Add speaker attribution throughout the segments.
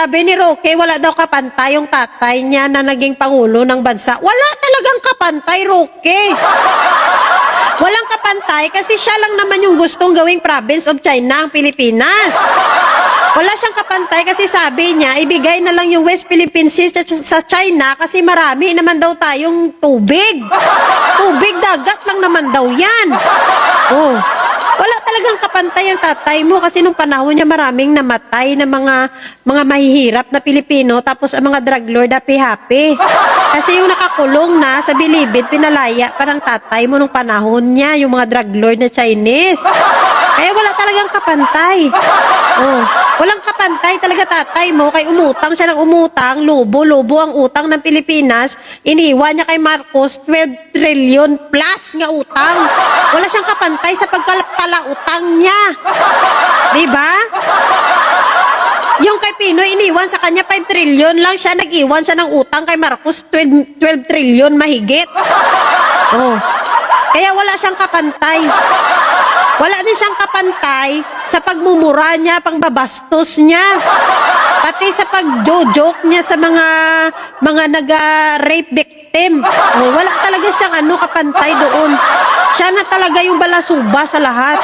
Speaker 1: Sabi ni Roque, wala daw kapantay yung tatay niya na naging pangulo ng bansa. Wala talagang kapantay, Roque. Walang kapantay kasi siya lang naman yung gustong gawing province of China ang Pilipinas. Wala siyang kapantay kasi sabi niya, ibigay na lang yung West Philippine Sea sa China kasi marami naman daw tayong tubig. Tubig, dagat lang naman daw yan. Oh. Wala talagang kapantay ang tatay mo kasi nung panahon niya maraming namatay na mga mahihirap na Pilipino tapos ang mga drug lord happy-happy. Kasi yung nakakulong na sa Bilibid, pinalaya parang tatay mo nung panahon niya, yung mga drug lord na Chinese. Kaya wala talagang kapantay. Oh, walang kapantay talaga tatay mo kay umutang siya ng umutang, lubo-lubo ang utang ng Pilipinas, iniwan niya kay Marcos 12 trillion plus nga utang. Wala siyang kapantay sa pagpalautang niya. Diba? Yung kay Pinoy, iniwan sa kanya 5 trillion lang siya, nag-iwan siya ng utang kay Marcos 12 trillion mahigit. Oh. Kaya wala siyang kapantay. Wala din siyang kapantay sa pagmumura niya, pangbabastos niya. Pati sa pag-joke niya sa mga nag-rape victim. Oh, wala talaga siyang kapantay doon. Siya na talaga yung balasuba sa lahat.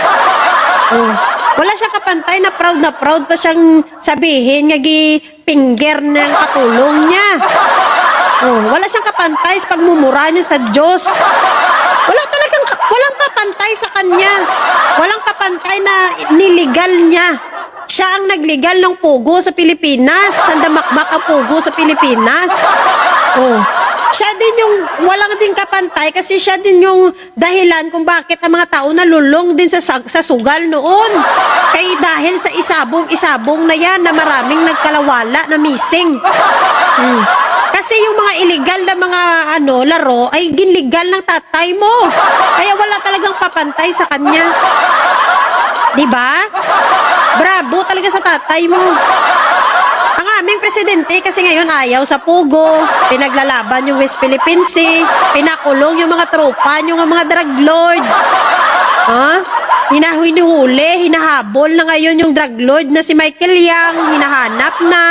Speaker 1: Oh, wala siyang kapantay na proud pa siyang sabihin nga gi-finger ng katulong niya. Oh, wala siyang kapantay sa pagmumura niya sa Diyos. Walang kapantay sa kanya. Walang kapantay na niligal niya. Siya ang nagligal ng pugo sa Pilipinas. Sandamakmak ang pugo sa Pilipinas. Oh. Siya din yung walang din kapantay kasi siya din yung dahilan kung bakit ang mga tao nalulong din sa sugal noon. Kaya dahil sa isabong na yan na maraming nagkalawala na missing. Kasi yung mga illegal na mga laro ay ginlegal ng tatay mo. Kaya wala talagang papantay sa kanya. 'Di ba? Bravo talaga sa tatay mo. Ang aming presidente kasi ngayon ayaw sa pugo, pinaglalaban yung West Philippine Sea, pinakulong yung mga tropa, yung mga drug lord. Hinuhuli, hinahabol na ngayon yung drug lord na si Michael Yang, hinahanap na.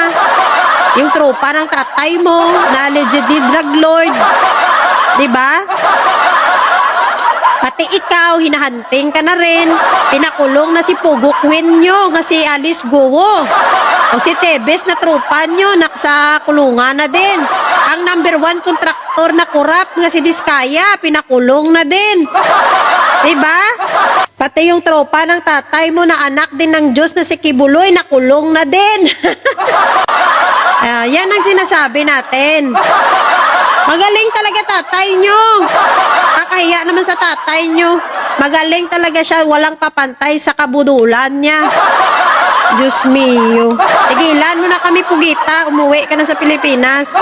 Speaker 1: Yung tropa ng tatay mo na allegedly drug lord. 'Di ba? Pati ikaw, hinahunting ka na rin. Pinakulong na si Pugo Queen nyo, nga si Alice Guo. O si Tebes na tropa nyo, sa kulungan na din. Ang number 1 kontraktor na korap nga si Diskaya, pinakulong na din. Diba? Pati yung tropa ng tatay mo na anak din ng Diyos na si Kibuloy, nakulong na din. Yan ang sinasabi natin. Magaling talaga tatay nyo. Kakahiya naman sa tatay nyo. Magaling talaga siya, walang papantay sa kabudulan niya. Diyos mio. Tigilan mo na kami, Pugita. Umuwi ka na sa Pilipinas.